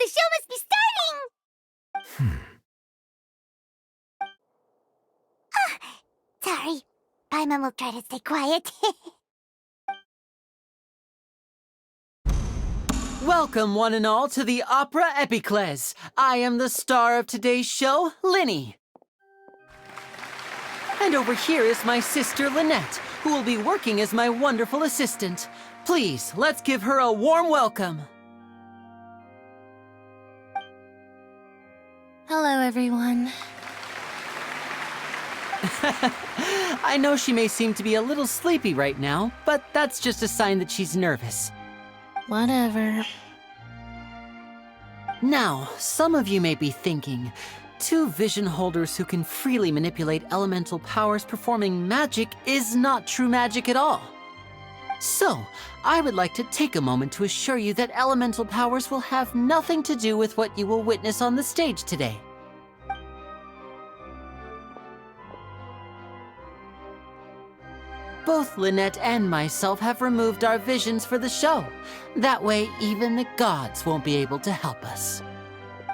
The show must be starting! Sorry. Paimon will try to stay quiet. Welcome, one and all, to the Opera Epiclese. I am the star of today's show, Linny. And over here is my sister, Lynette, who will be working as my wonderful assistant. Please, let's give her a warm welcome. Hello, everyone. I know she may seem to be a little sleepy right now, but that's just a sign that she's nervous. Whatever. Now, some of you may be thinking, two vision holders who can freely manipulate elemental powers performing magic is not true magic at all. So, I would like to take a moment to assure you that elemental powers will have nothing to do with what you will witness on the stage today. Both Lynette and myself have removed our visions for the show. That way, even the gods won't be able to help us.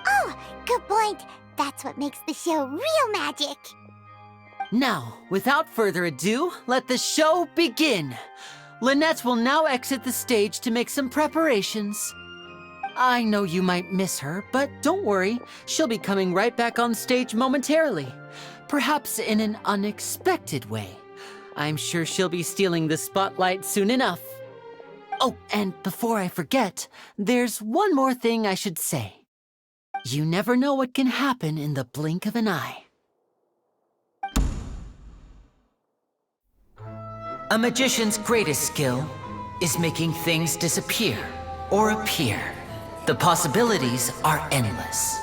Oh, good point. That's what makes the show real magic. Now, without further ado, let the show begin. Lynette will now exit the stage to make some preparations. I know you might miss her, but don't worry. She'll be coming right back on stage momentarily. Perhaps in an unexpected way. I'm sure she'll be stealing the spotlight soon enough. Oh, and before I forget, there's one more thing I should say. You never know what can happen in the blink of an eye. A magician's greatest skill is making things disappear or appear. The possibilities are endless.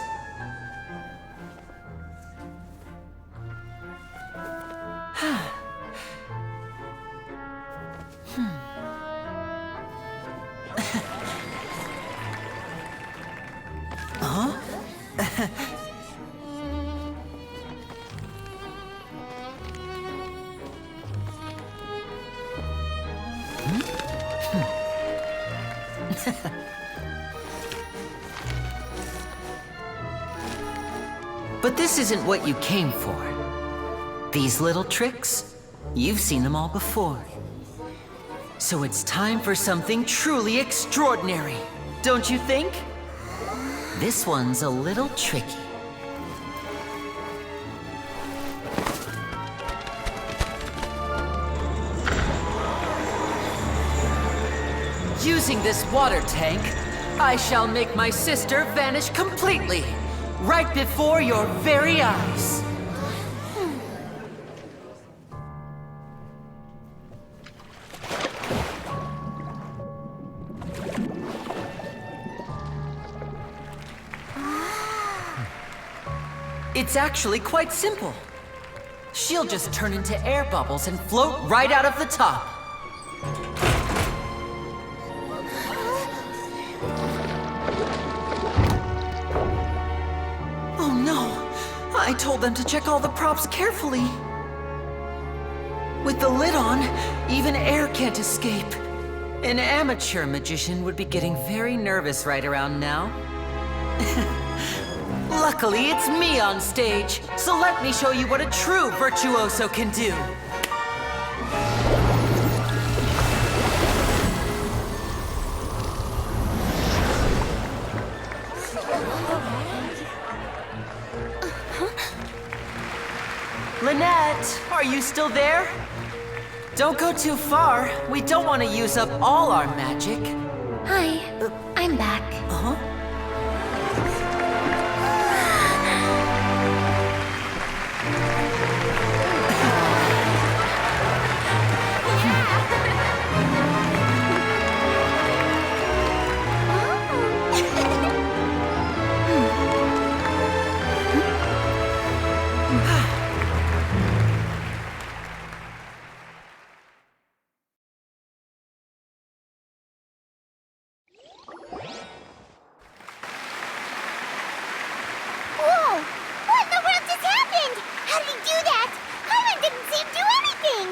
But this isn't what you came for. These little tricks, you've seen them all before. So it's time for something truly extraordinary, don't you think? This one's a little tricky. Using this water tank, I shall make my sister vanish completely, right before your very eyes. It's actually quite simple. She'll just turn into air bubbles and float right out of the top. Oh no! I told them to check all the props carefully. With the lid on, even air can't escape. An amateur magician would be getting very nervous right around now. Luckily, it's me on stage, so let me show you what a true virtuoso can do. Lynette, are you still there? Don't go too far. We don't want to use up all our magic. Hi, I'm back. Uh-huh. Whoa! What in the world just happened? How did he do that? Paimon didn't see him do anything!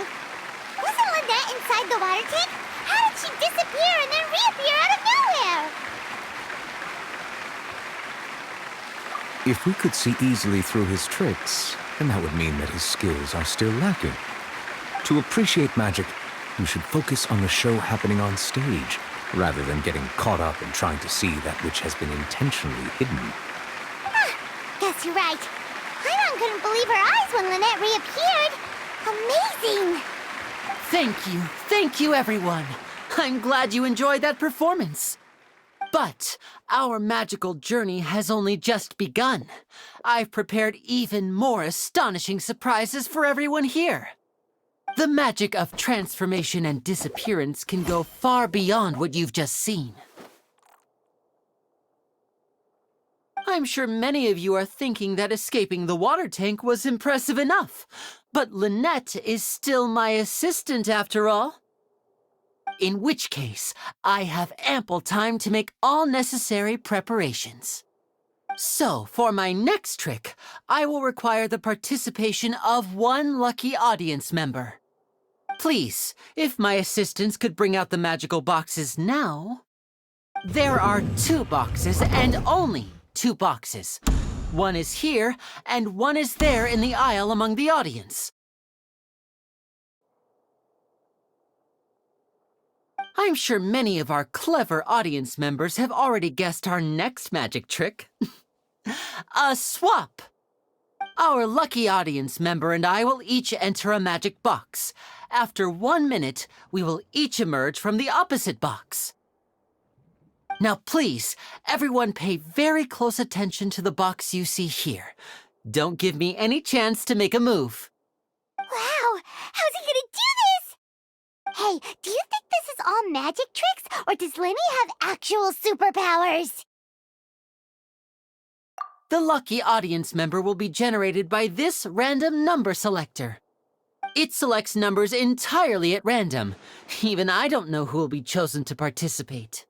Wasn't Lynette inside the water tank? How did she disappear and then reappear out of nowhere? If we could see easily through his tricks, then that would mean that his skills are still lacking. To appreciate magic, you should focus on the show happening on stage, rather than getting caught up in trying to see that which has been intentionally hidden. Guess you're right. Paimon couldn't believe her eyes when Lynette reappeared. Amazing! Thank you everyone. I'm glad you enjoyed that performance. But our magical journey has only just begun. I've prepared even more astonishing surprises for everyone here. The magic of transformation and disappearance can go far beyond what you've just seen. I'm sure many of you are thinking that escaping the water tank was impressive enough, but Lynette is still my assistant after all. In which case, I have ample time to make all necessary preparations. So, for my next trick, I will require the participation of one lucky audience member. Please, if my assistants could bring out the magical boxes now. There are 2 boxes and only 2 boxes. One is here, and one is there in the aisle among the audience. I'm sure many of our clever audience members have already guessed our next magic trick. A swap! Our lucky audience member and I will each enter a magic box. After 1 minute, we will each emerge from the opposite box. Now please, everyone pay very close attention to the box you see here. Don't give me any chance to make a move. Wow! How's he gonna do this? Hey, do you think this is all magic tricks, or does Lenny have actual superpowers? The lucky audience member will be generated by this random number selector. It selects numbers entirely at random. Even I don't know who will be chosen to participate.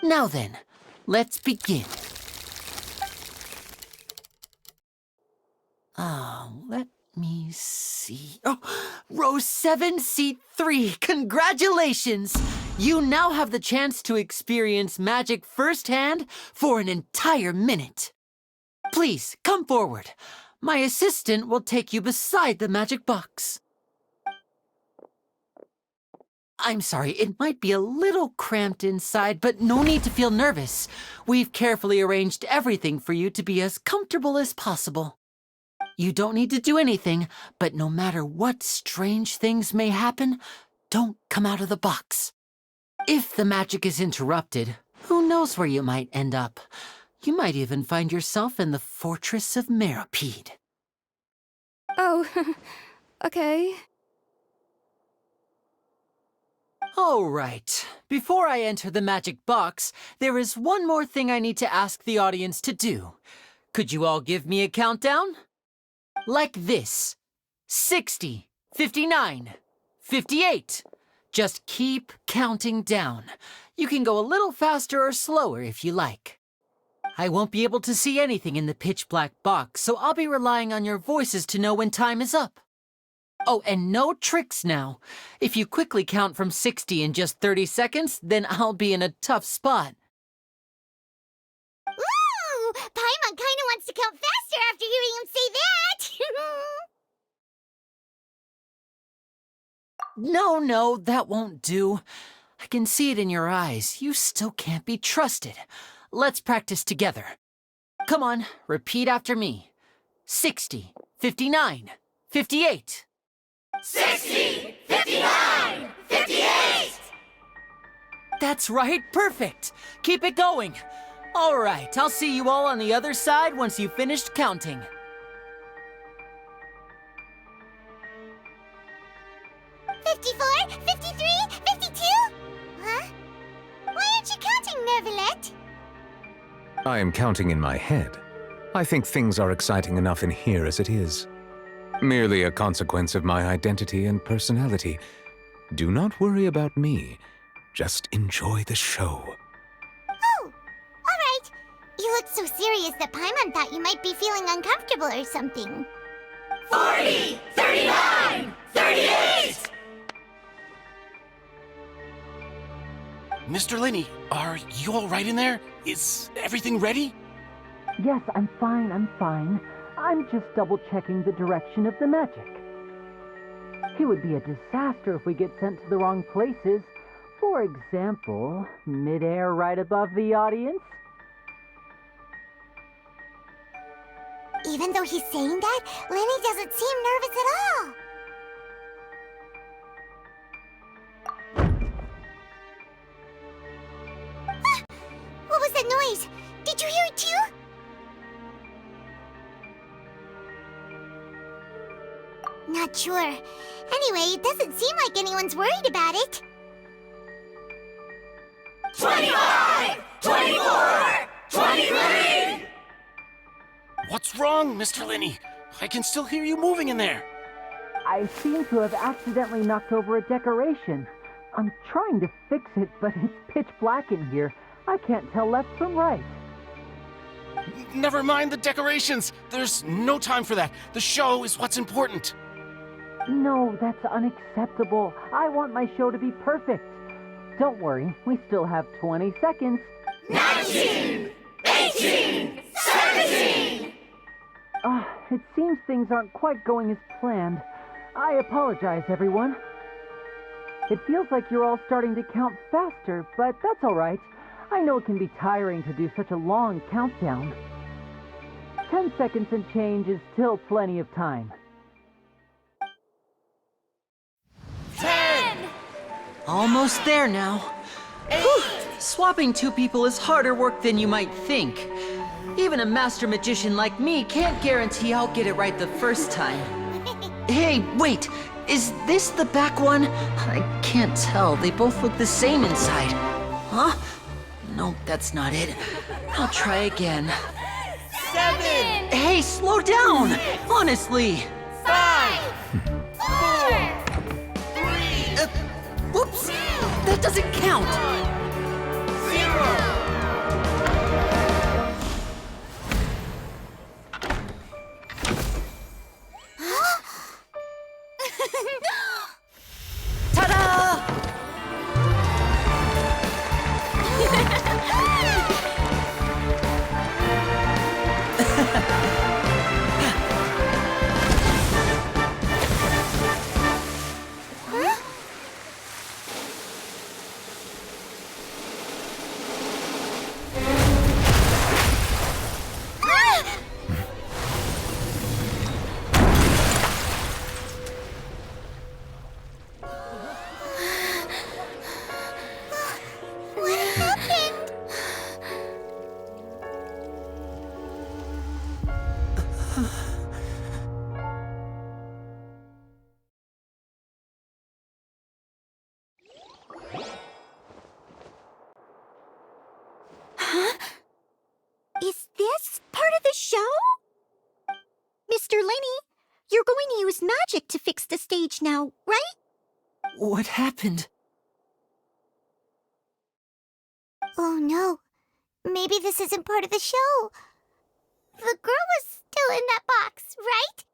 Now then, let's begin. Let me see. Oh, row 7, seat 3. Congratulations! You now have the chance to experience magic firsthand for an entire minute. Please, come forward. My assistant will take you beside the magic box. I'm sorry, it might be a little cramped inside, but no need to feel nervous. We've carefully arranged everything for you to be as comfortable as possible. You don't need to do anything, but no matter what strange things may happen, don't come out of the box. If the magic is interrupted, who knows where you might end up? You might even find yourself in the Fortress of Meropide. Oh, okay. All right. Before I enter the magic box, there is one more thing I need to ask the audience to do. Could you all give me a countdown? Like this. 60, 59, 58. Just keep counting down. You can go a little faster or slower if you like. I won't be able to see anything in the pitch-black box, so I'll be relying on your voices to know when time is up. Oh, and no tricks now. If you quickly count from 60 in just 30 seconds, then I'll be in a tough spot. Ooh! Paimon kinda wants to count faster after hearing him say that! No, that won't do. I can see it in your eyes. You still can't be trusted. Let's practice together. Come on, repeat after me. 60, 59, 58. 60, 59, 58! That's right, perfect. Keep it going. All right, I'll see you all on the other side once you've finished counting. $54, $53, $52? Huh? Why aren't you counting, Neuvillette? I am counting in my head. I think things are exciting enough in here as it is. Merely a consequence of my identity and personality. Do not worry about me. Just enjoy the show. Oh, all right. You look so serious that Paimon thought you might be feeling uncomfortable or something. 40, 39, 38! Mr. Linney, are you all right in there? Is everything ready? Yes, I'm fine, I'm fine. I'm just double-checking the direction of the magic. It would be a disaster if we get sent to the wrong places. For example, midair right above the audience. Even though he's saying that, Lenny doesn't seem nervous at all. Ah! What was that noise? Did you hear it too? Not sure. Anyway, it doesn't seem like anyone's worried about it. 25! 24! 23! What's wrong, Mr. Linney? I can still hear you moving in there. I seem to have accidentally knocked over a decoration. I'm trying to fix it, but it's pitch black in here. I can't tell left from right. Never mind the decorations. There's no time for that. The show is what's important. No, that's unacceptable. I want my show to be perfect. Don't worry, we still have 20 seconds. 19! 18! 17! It seems things aren't quite going as planned. I apologize, everyone. It feels like you're all starting to count faster, but that's all right. I know it can be tiring to do such a long countdown. 10 seconds and change is still plenty of time. 10! Almost there now. Whew. Swapping two people is harder work than you might think. Even a master magician like me can't guarantee I'll get it right the first time. Hey, wait! Is this the back one? I can't tell. They both look the same inside. Huh? No, that's not it. I'll try again. 7! Hey, slow down! Honestly! 5! 4! 3! Whoops! That doesn't count! 0! Ta-da! What happened? Is this part of the show? Mr. Linney, you're going to use magic to fix the stage now, right? What happened? Oh no. Maybe this isn't part of the show. The girl was still in that box, right?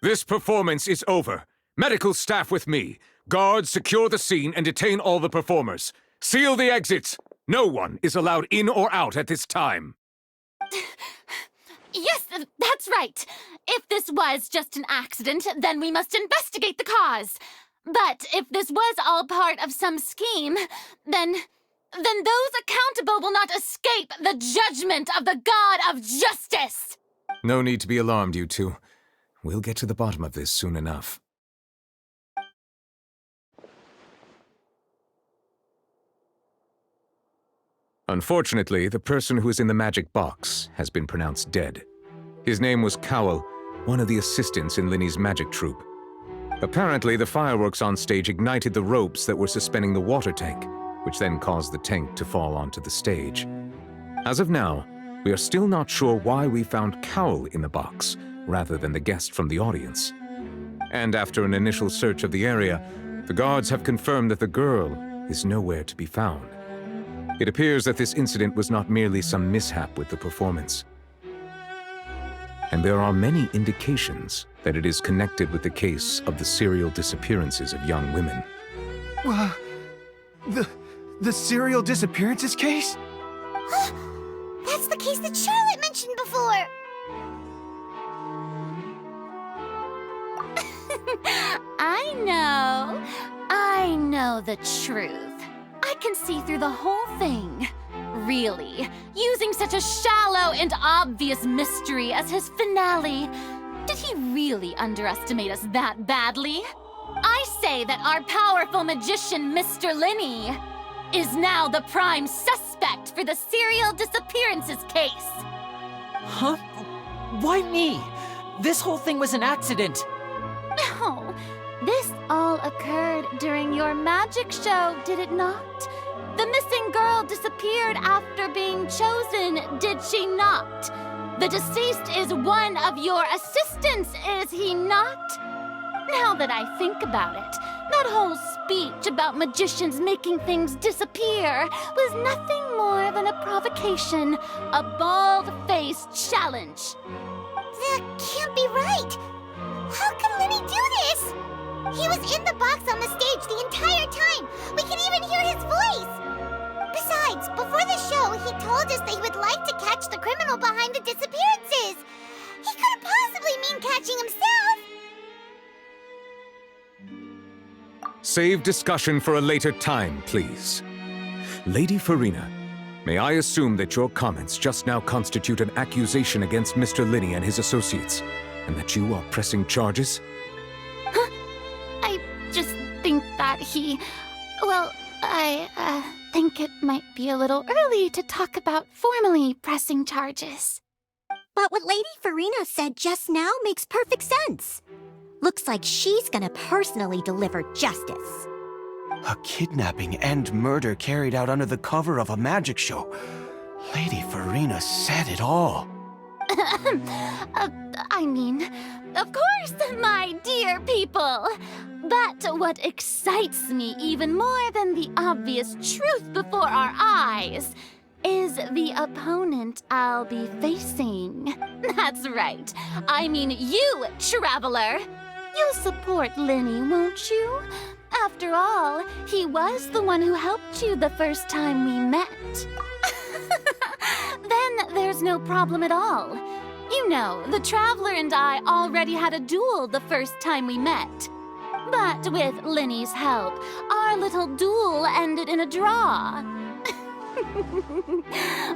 This performance is over. Medical staff with me. Guards, secure the scene and detain all the performers. Seal the exits. No one is allowed in or out at this time. Yes, that's right. If this was just an accident, then we must investigate the cause. But if this was all part of some scheme, then those accountable will not escape the judgment of the God of Justice. No need to be alarmed, you two. We'll get to the bottom of this soon enough. Unfortunately, the person who is in the magic box has been pronounced dead. His name was Cowell, one of the assistants in Linney's magic troupe. Apparently, the fireworks on stage ignited the ropes that were suspending the water tank, which then caused the tank to fall onto the stage. As of now, we are still not sure why we found Cowell in the box, rather than the guest from the audience. And after an initial search of the area, the guards have confirmed that the girl is nowhere to be found. It appears that this incident was not merely some mishap with the performance. And there are many indications that it is connected with the case of the serial disappearances of young women. The serial disappearances case? That's the case that Charlotte mentioned before. for? I know the truth. I can see through the whole thing. Really, using such a shallow and obvious mystery as his finale, did he really underestimate us that badly? I say that our powerful magician, Mr. Linney, is now the prime suspect for the serial disappearances case. Huh? Why me? This whole thing was an accident. No, this all occurred during your magic show, did it not? The missing girl disappeared after being chosen, did she not? The deceased is one of your assistants, is he not? Now that I think about it, that whole speech about magicians making things disappear was nothing more than a provocation, a bald-faced challenge. That can't be right. How can Lenny do this? He was in the box on the stage the entire time. We can even hear his voice. Besides, before the show, he told us that he would like to catch the criminal behind the disappearances. He couldn't possibly mean catching himself. Save discussion for a later time, please. Lady Farina, may I assume that your comments just now constitute an accusation against Mr. Linney and his associates, and that you are pressing charges? I just think that I think it might be a little early to talk about formally pressing charges. But what Lady Farina said just now makes perfect sense. Looks like she's gonna personally deliver justice. A kidnapping and murder carried out under the cover of a magic show. Lady Farina said it all. Of course, my dear people. But what excites me even more than the obvious truth before our eyes is the opponent I'll be facing. That's right. I mean you, Traveler. You'll support Linney, won't you? After all, he was the one who helped you the first time we met. Then there's no problem at all. You know, the Traveler and I already had a duel the first time we met. But with Linney's help, our little duel ended in a draw.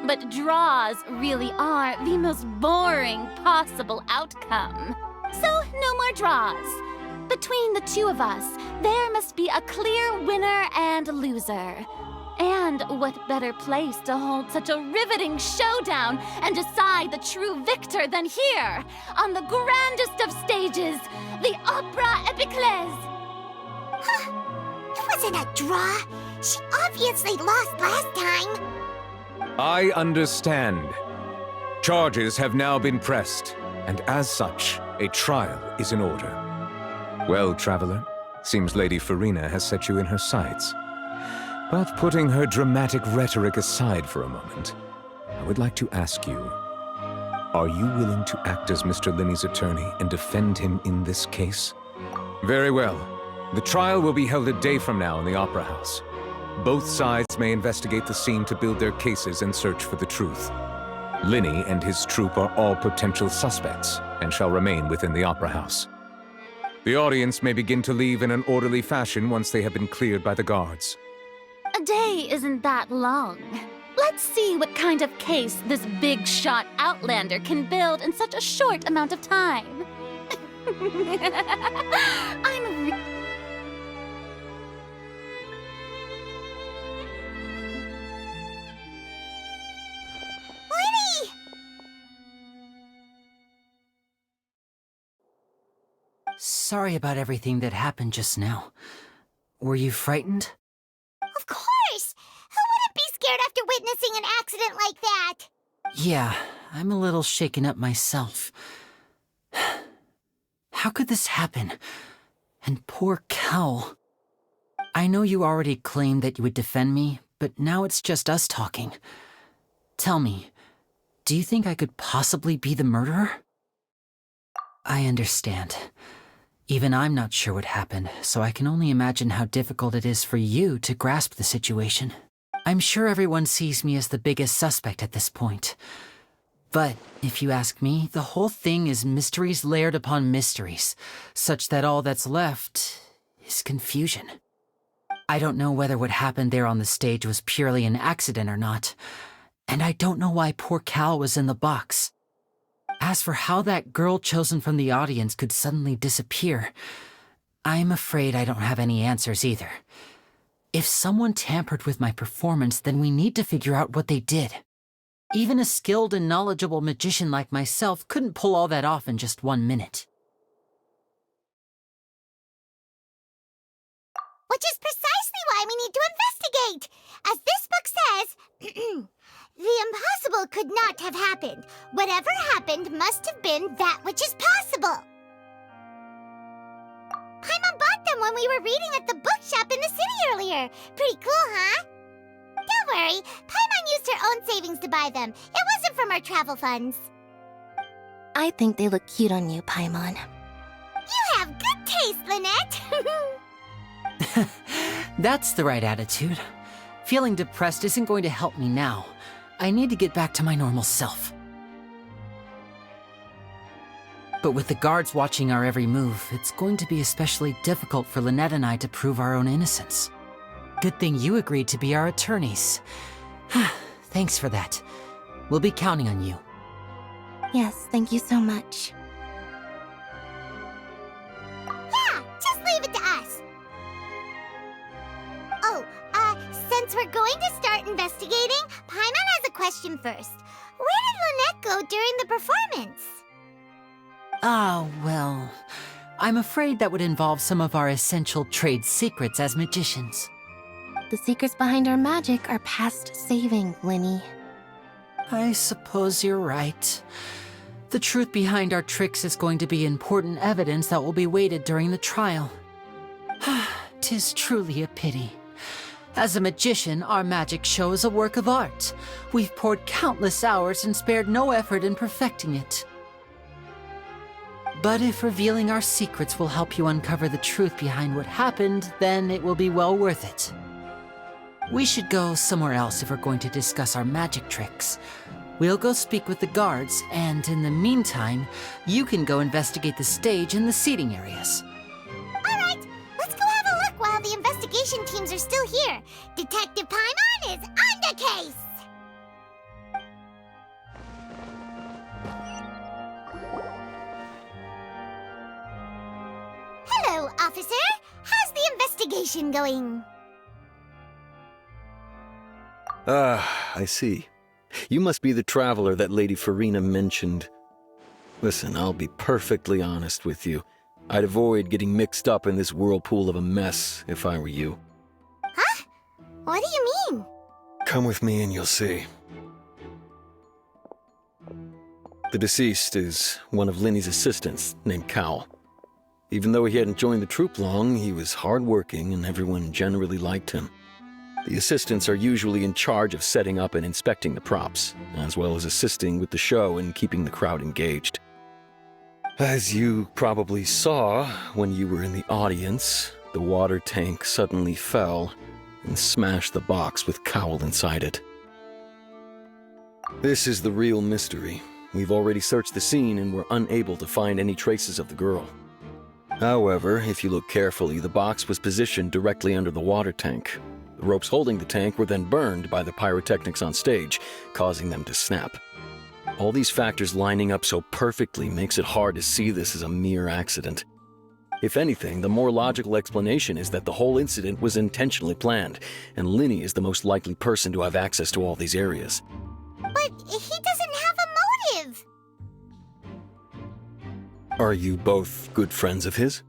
But draws really are the most boring possible outcome. So, no more draws. Between the two of us, there must be a clear winner and loser. And what better place to hold such a riveting showdown and decide the true victor than here, on the grandest of stages, the Opera Epiclese. It wasn't a draw. She obviously lost last time. I understand. Charges have now been pressed, and as such, a trial is in order. Well, Traveler, seems Lady Farina has set you in her sights. But putting her dramatic rhetoric aside for a moment, I would like to ask you, are you willing to act as Mr. Linney's attorney and defend him in this case? Very well. The trial will be held a day from now in the Opera House. Both sides may investigate the scene to build their cases and search for the truth. Linney and his troupe are all potential suspects and shall remain within the Opera House. The audience may begin to leave in an orderly fashion once they have been cleared by the guards. A day isn't that long. Let's see what kind of case this big-shot outlander can build in such a short amount of time. Lenny! Sorry about everything that happened just now. Were you frightened? Of course! Who wouldn't be scared after witnessing an accident like that? Yeah, I'm a little shaken up myself. How could this happen? And poor Kel. I know you already claimed that you would defend me, but now it's just us talking. Tell me, do you think I could possibly be the murderer? I understand. Even I'm not sure what happened, so I can only imagine how difficult it is for you to grasp the situation. I'm sure everyone sees me as the biggest suspect at this point. But if you ask me, the whole thing is mysteries layered upon mysteries, such that all that's left is confusion. I don't know whether what happened there on the stage was purely an accident or not, and I don't know why poor Cal was in the box. As for how that girl chosen from the audience could suddenly disappear, I'm afraid I don't have any answers either. If someone tampered with my performance, then we need to figure out what they did. Even a skilled and knowledgeable magician like myself couldn't pull all that off in just 1 minute. Which is precisely why we need to investigate. As this book says, the impossible could not have happened. Whatever happened must have been that which is possible. Paimon bought them when we were reading at the bookshop in the city earlier. Pretty cool, huh? Don't worry, Paimon used her own savings to buy them. It wasn't from our travel funds. I think they look cute on you, Paimon. You have good taste, Lynette. That's the right attitude. Feeling depressed isn't going to help me now. I need to get back to my normal self. But with the guards watching our every move, it's going to be especially difficult for Lynette and I to prove our own innocence. Good thing you agreed to be our attorneys. Thanks for that. We'll be counting on you. Yes, thank you so much. Yeah, just leave it to us. Oh, since we're going to start investigating, Paimon has a question first. Where did Lynette go during the performance? Ah, well, I'm afraid that would involve some of our essential trade secrets as magicians. The secrets behind our magic are past saving, Linny. I suppose you're right. The truth behind our tricks is going to be important evidence that will be weighted during the trial. 'Tis truly a pity. As a magician, our magic show is a work of art. We've poured countless hours and spared no effort in perfecting it. But if revealing our secrets will help you uncover the truth behind what happened, then it will be well worth it. We should go somewhere else if we're going to discuss our magic tricks. We'll go speak with the guards, and in the meantime, you can go investigate the stage and the seating areas. All right, let's go have a look while the investigation teams are still here. Detective Paimon is on the case. Hello, officer. How's the investigation going? I see. You must be the traveler that Lady Furina mentioned. Listen, I'll be perfectly honest with you. I'd avoid getting mixed up in this whirlpool of a mess if I were you. Huh? What do you mean? Come with me and you'll see. The deceased is one of Linny's assistants named Cal. Even though he hadn't joined the troupe long, he was hardworking and everyone generally liked him. The assistants are usually in charge of setting up and inspecting the props, as well as assisting with the show and keeping the crowd engaged. As you probably saw when you were in the audience, the water tank suddenly fell and smashed the box with Cowl inside it. This is the real mystery. We've already searched the scene and were unable to find any traces of the girl. However, if you look carefully, the box was positioned directly under the water tank. The ropes holding the tank were then burned by the pyrotechnics on stage, causing them to snap. All these factors lining up so perfectly makes it hard to see this as a mere accident. If anything, the more logical explanation is that the whole incident was intentionally planned, and Linny is the most likely person to have access to all these areas. But he doesn't have a motive. Are you both good friends of his?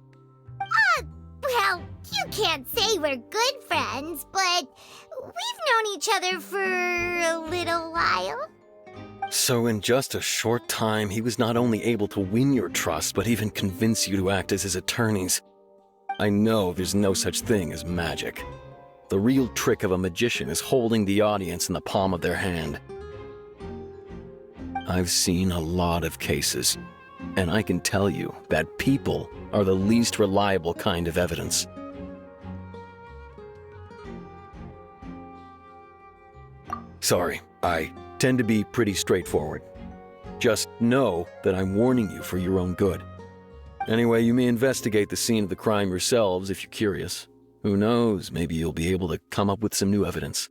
Well, you can't say we're good friends, but we've known each other for a little while. So in just a short time, he was not only able to win your trust, but even convince you to act as his attorneys. I know there's no such thing as magic. The real trick of a magician is holding the audience in the palm of their hand. I've seen a lot of cases, and I can tell you that people are the least reliable kind of evidence. Sorry, I tend to be pretty straightforward. Just know that I'm warning you for your own good. Anyway, you may investigate the scene of the crime yourselves if you're curious. Who knows, maybe you'll be able to come up with some new evidence.